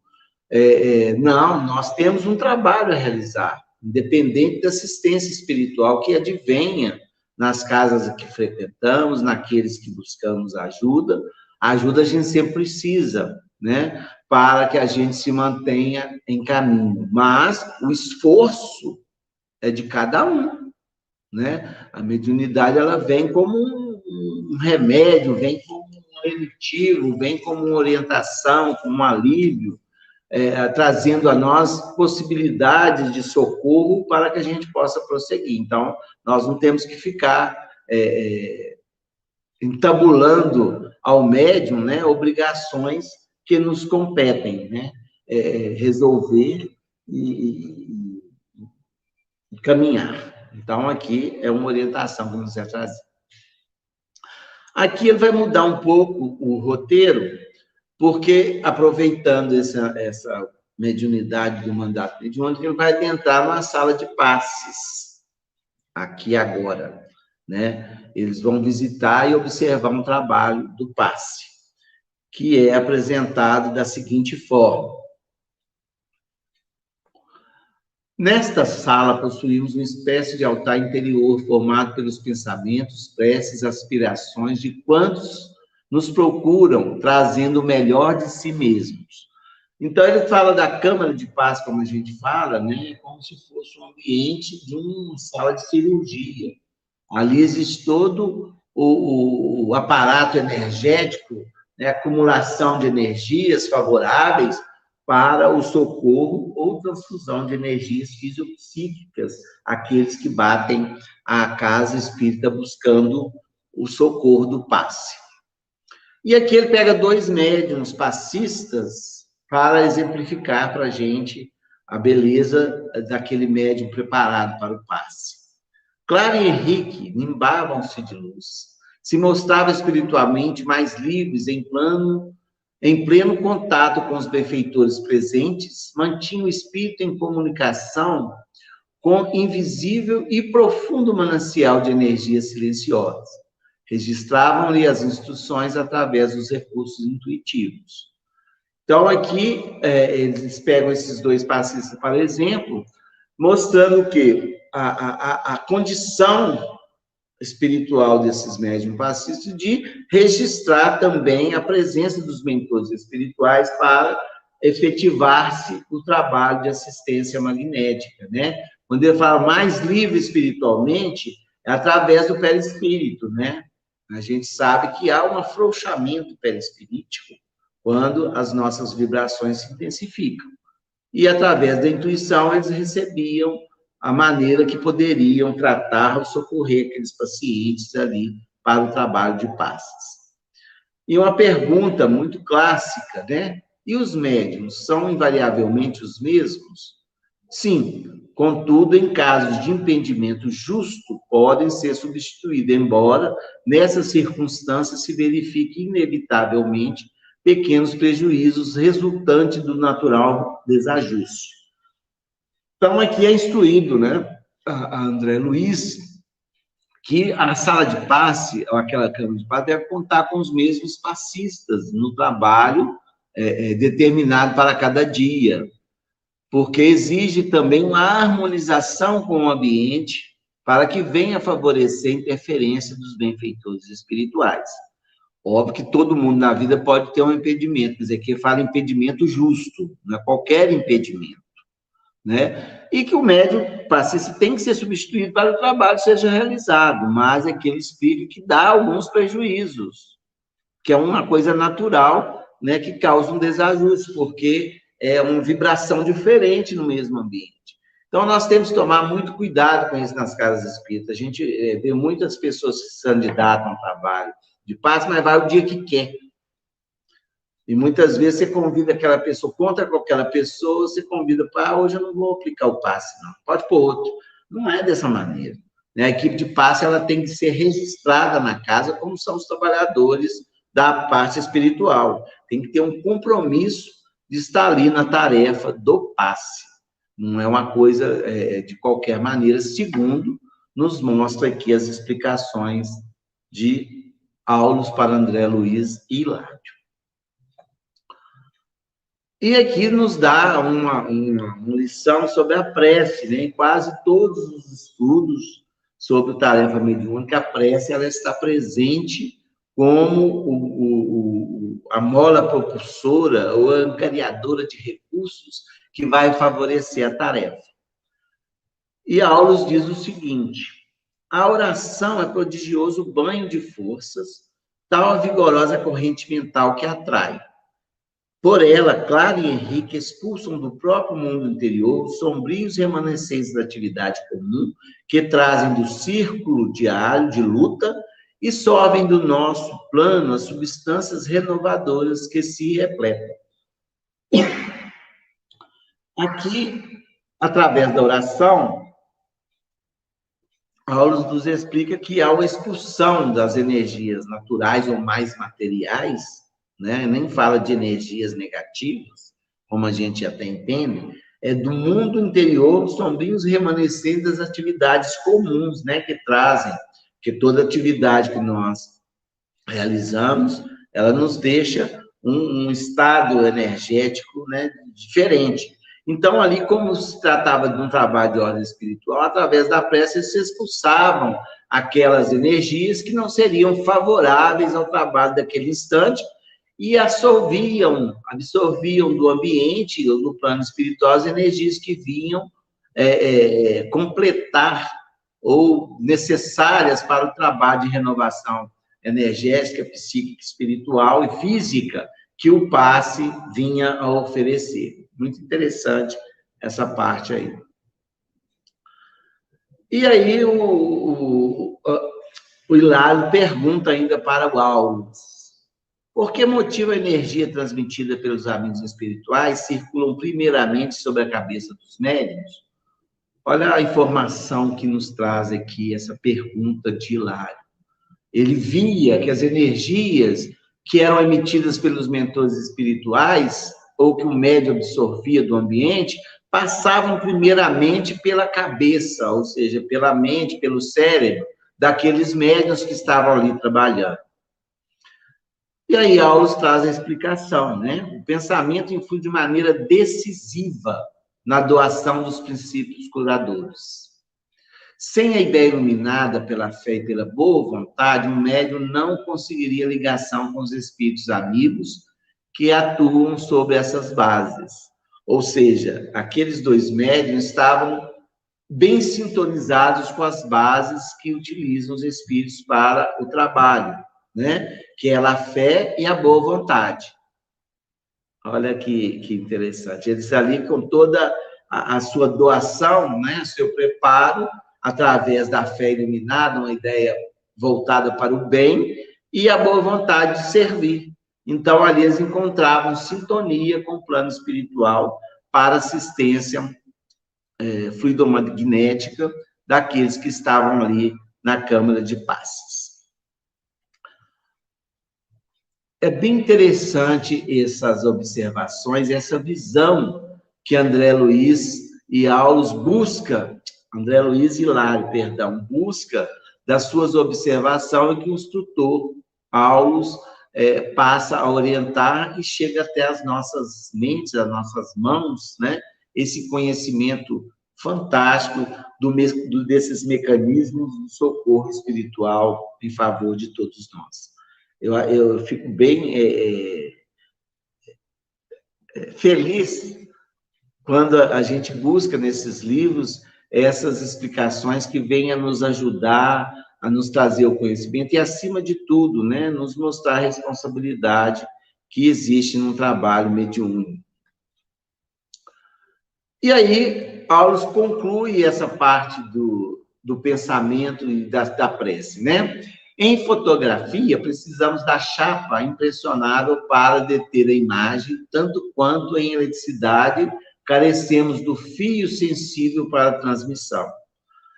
Não, nós temos um trabalho a realizar, independente da assistência espiritual que advenha nas casas que frequentamos, naqueles que buscamos ajuda. A ajuda a gente sempre precisa, né? Para que a gente se mantenha em caminho. Mas o esforço é de cada um, né? A mediunidade, ela vem como um remédio, vem como um lenitivo, vem como uma orientação, como um alívio, trazendo a nós possibilidades de socorro para que a gente possa prosseguir. Então, nós não temos que ficar entabulando ao médium, né, obrigações que nos competem, né, resolver e caminhar. Então, aqui é uma orientação que nos é trazida. Aqui ele vai mudar um pouco o roteiro, porque, aproveitando essa mediunidade do mandato mediúnico, ele vai adentrar numa sala de passes, aqui agora, né? Eles vão visitar e observar um trabalho do passe, que é apresentado da seguinte forma. Nesta sala, possuímos uma espécie de altar interior formado pelos pensamentos, preces, aspirações de quantos nos procuram, trazendo o melhor de si mesmos. Então, ele fala da Câmara de Paz, como a gente fala, né? Como se fosse um ambiente de uma sala de cirurgia. Ali existe todo o aparato energético, né? Acumulação de energias favoráveis para o socorro ou transfusão de energias fisiopsíquicas, aqueles que batem à casa espírita buscando o socorro do passe. E aqui ele pega 2 médiuns passistas para exemplificar para a gente a beleza daquele médium preparado para o passe. Clara e Henrique nimbavam-se de luz, se mostravam espiritualmente mais livres em pleno contato com os benfeitores presentes, mantinham o espírito em comunicação com invisível e profundo manancial de energias silenciosas. Registravam-lhe as instruções através dos recursos intuitivos. Então, aqui, eles pegam esses 2 passistas, para exemplo, mostrando que a condição espiritual desses médiuns passistas de registrar também a presença dos mentores espirituais para efetivar-se o trabalho de assistência magnética, né? Quando ele fala mais livre espiritualmente, é através do perispírito, né? A gente sabe que há um afrouxamento perispirítico quando as nossas vibrações se intensificam. E, através da intuição, eles recebiam a maneira que poderiam tratar ou socorrer aqueles pacientes ali para o trabalho de passes. E uma pergunta muito clássica, né? E os médiuns são invariavelmente os mesmos? Sim, contudo, em casos de impedimento justo, podem ser substituídos, embora nessas circunstâncias se verifique inevitavelmente pequenos prejuízos resultantes do natural desajuste. Então, aqui é instruído, né, a André Luiz, que a sala de passe, ou aquela câmara de passe, deve contar com os mesmos passistas no trabalho determinado para cada dia, porque exige também uma harmonização com o ambiente para que venha favorecer a interferência dos benfeitores espirituais. Óbvio que todo mundo na vida pode ter um impedimento, mas aqui fala impedimento justo, não é qualquer impedimento, né? E que o médium passista tem que ser substituído para que o trabalho seja realizado, mas é aquele espírito que dá alguns prejuízos, que é uma coisa natural, né, que causa um desajuste, porque é uma vibração diferente no mesmo ambiente. Então, nós temos que tomar muito cuidado com isso nas casas espíritas. A gente vê muitas pessoas que se candidatam ao trabalho de passe, mas vai o dia que quer. E muitas vezes você convida aquela pessoa, contra aquela pessoa, você convida para, hoje eu não vou aplicar o passe, não. Pode pôr outro. Não é dessa maneira. A equipe de passe, ela tem que ser registrada na casa, como são os trabalhadores da parte espiritual. Tem que ter um compromisso de estar ali na tarefa do passe. Não é uma coisa de qualquer maneira, segundo nos mostra aqui as explicações de Aulos para André Luiz e Hilário. E aqui nos dá uma lição sobre a prece, né? Em quase todos os estudos sobre tarefa mediúnica, a prece ela está presente como a mola propulsora ou angariadora de recursos que vai favorecer a tarefa. E Aulos diz o seguinte: a oração é prodigioso banho de forças, tal a vigorosa corrente mental que atrai. Por ela, Clara e Henrique expulsam do próprio mundo interior os sombrios remanescentes da atividade comum que trazem do círculo diário de luta e sobem do nosso plano as substâncias renovadoras que se repletam. Aqui, através da oração, Aulos nos explica que há uma expulsão das energias naturais ou mais materiais, né? Nem fala de energias negativas, como a gente até entende, é do mundo interior sombrios remanescentes das atividades comuns, né? Que trazem, que toda atividade que nós realizamos, ela nos deixa um estado energético, né, diferente. Então, ali, como se tratava de um trabalho de ordem espiritual, através da prece, se expulsavam aquelas energias que não seriam favoráveis ao trabalho daquele instante e absorviam do ambiente, do plano espiritual, as energias que vinham completar ou necessárias para o trabalho de renovação energética, psíquica, espiritual e física que o passe vinha a oferecer. Muito interessante essa parte aí. E aí o Hilário pergunta ainda para o Aulos: por que motivo a energia transmitida pelos amigos espirituais circulam primeiramente sobre a cabeça dos médiuns? Olha a informação que nos traz aqui essa pergunta de Hilário. Ele via que as energias que eram emitidas pelos mentores espirituais, ou que o médium absorvia do ambiente, passavam primeiramente pela cabeça, ou seja, pela mente, pelo cérebro, daqueles médiuns que estavam ali trabalhando. E aí Aulos traz a explicação, né? O pensamento influi de maneira decisiva na doação dos princípios curadores. Sem a ideia iluminada pela fé e pela boa vontade, um médium não conseguiria ligação com os espíritos amigos que atuam sobre essas bases. Ou seja, aqueles dois médiuns estavam bem sintonizados com as bases que utilizam os espíritos para o trabalho, né? Que é a fé e a boa vontade. Olha que interessante. Eles ali com toda a sua doação, né? Seu preparo, através da fé iluminada, uma ideia voltada para o bem, e a boa vontade de servir. Então, ali eles encontravam sintonia com o plano espiritual para assistência fluidomagnética daqueles que estavam ali na Câmara de Passes. É bem interessante essas observações, essa visão que André Luiz e Aulus André Luiz e Hilário, perdão, busca das suas observações e que o instrutor Aulus passa a orientar e chega até as nossas mentes, as nossas mãos, né? Esse conhecimento fantástico desses mecanismos de socorro espiritual em favor de todos nós. Eu fico bem feliz quando a gente busca nesses livros essas explicações que vêm a nos ajudar, a nos trazer o conhecimento e, acima de tudo, né, nos mostrar a responsabilidade que existe num trabalho mediúnico. E aí, Paulo conclui essa parte do pensamento e da prece, né? Em fotografia, precisamos da chapa impressionável para deter a imagem, tanto quanto em eletricidade, carecemos do fio sensível para a transmissão.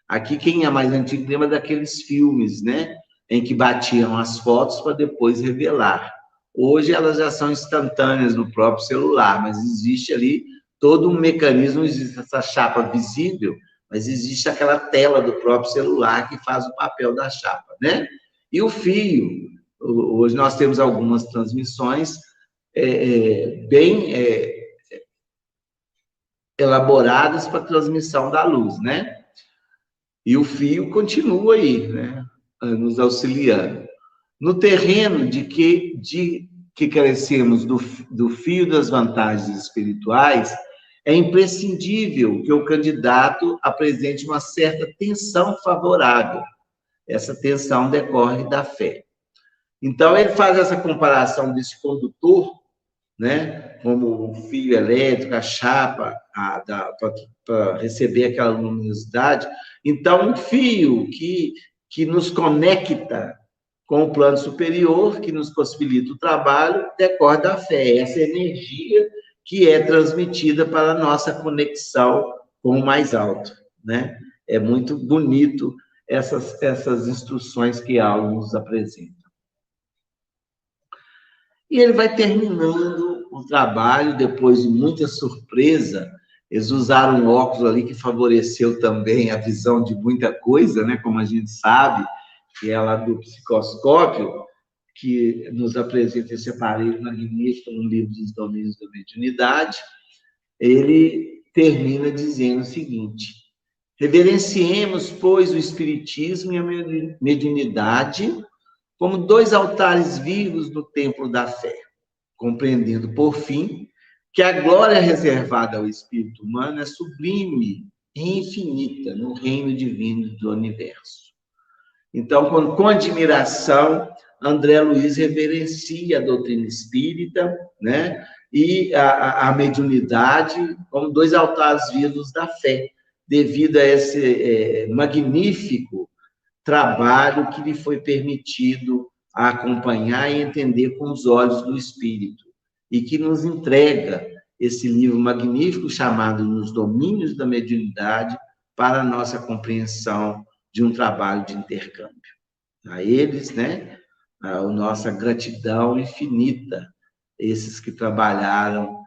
Aqui, quem é mais antigo lembra daqueles filmes, né? Em que batiam as fotos para depois revelar. Hoje, elas já são instantâneas no próprio celular, mas existe ali todo um mecanismo, não existe essa chapa visível, mas existe aquela tela do próprio celular que faz o papel da chapa, né? E o fio, hoje nós temos algumas transmissões bem elaboradas para transmissão da luz, né? E o fio continua aí, né? Nos auxiliando. No terreno de que carecemos do fio das vantagens espirituais, é imprescindível que o candidato apresente uma certa tensão favorável. Essa tensão decorre da fé. Então, ele faz essa comparação desse condutor, né, como o fio elétrico, a chapa, para receber aquela luminosidade. Então, um fio que nos conecta com o plano superior, que nos possibilita o trabalho, decorre da fé. Essa energia que é transmitida para a nossa conexão com o mais alto, né? É muito bonito essas instruções que Aulus nos apresenta. E ele vai terminando o trabalho, depois de muita surpresa. Eles usaram um óculos ali que favoreceu também a visão de muita coisa, né? Como a gente sabe, que é lá do psicoscópio, que nos apresenta esse aparelho magnífico no livro dos domínios da mediunidade. Ele termina dizendo o seguinte: reverenciemos, pois, o espiritismo e a mediunidade como dois altares vivos no templo da fé, compreendendo, por fim, que a glória reservada ao espírito humano é sublime e infinita no reino divino do universo. Então, com admiração, André Luiz reverencia a doutrina espírita, né? E a mediunidade como dois altares vivos da fé, devido a esse magnífico trabalho que lhe foi permitido a acompanhar e entender com os olhos do Espírito, e que nos entrega esse livro magnífico chamado Nos Domínios da Mediunidade para a nossa compreensão de um trabalho de intercâmbio. A eles, né, a nossa gratidão infinita, esses que trabalharam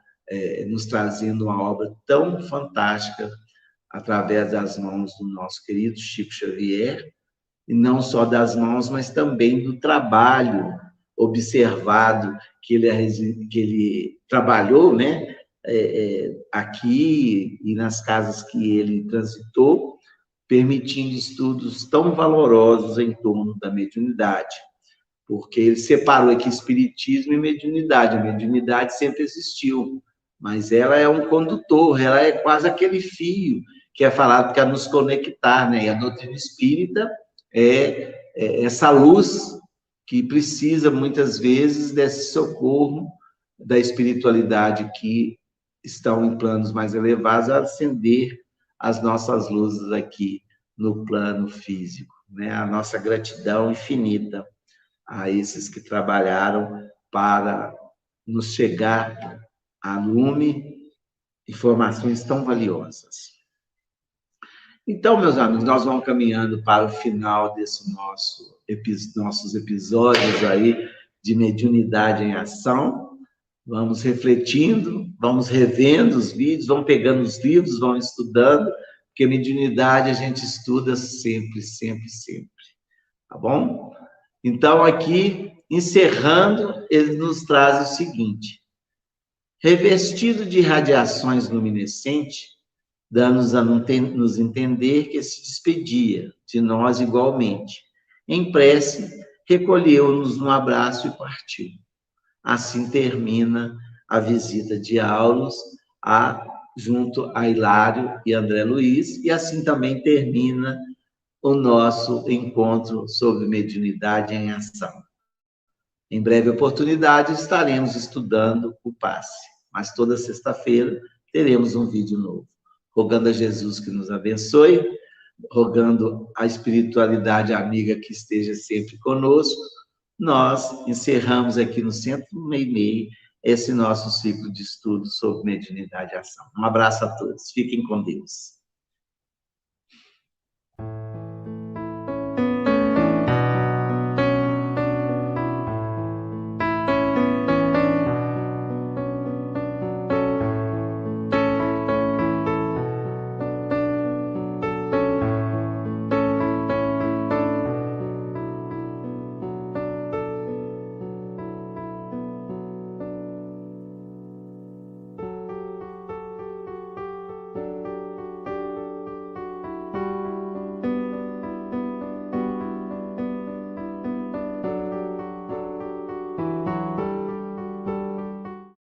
nos trazendo uma obra tão fantástica através das mãos do nosso querido Chico Xavier, e não só das mãos, mas também do trabalho observado que ele trabalhou, né, aqui e nas casas que ele transitou, permitindo estudos tão valorosos em torno da mediunidade, porque ele separou aqui espiritismo e mediunidade. A mediunidade sempre existiu, mas ela é um condutor, ela é quase aquele fio que é falado para nos conectar, né? E a doutrina espírita é essa luz que precisa, muitas vezes, desse socorro da espiritualidade que estão em planos mais elevados a acender as nossas luzes aqui no plano físico, né? A nossa gratidão infinita a esses que trabalharam para nos chegar a lume informações tão valiosas. Então, meus amigos, nós vamos caminhando para o final desse nossos episódios aí de mediunidade em ação. Vamos refletindo, vamos revendo os vídeos, vamos pegando os livros, vamos estudando, porque mediunidade a gente estuda sempre, sempre, sempre. Tá bom? Então, aqui, encerrando, ele nos traz o seguinte: revestido de radiações luminescentes, dando-nos a nos entender que se despedia de nós igualmente. Em prece, recolheu-nos num abraço e partiu. Assim termina a visita de Aulos junto a Hilário e André Luiz, e assim também termina o nosso encontro sobre mediunidade em ação. Em breve oportunidade, estaremos estudando o passe, mas toda sexta-feira teremos um vídeo novo. Rogando a Jesus que nos abençoe, rogando a espiritualidade amiga que esteja sempre conosco, nós encerramos aqui no Centro Meimei esse nosso ciclo de estudos sobre mediunidade e ação. Um abraço a todos. Fiquem com Deus.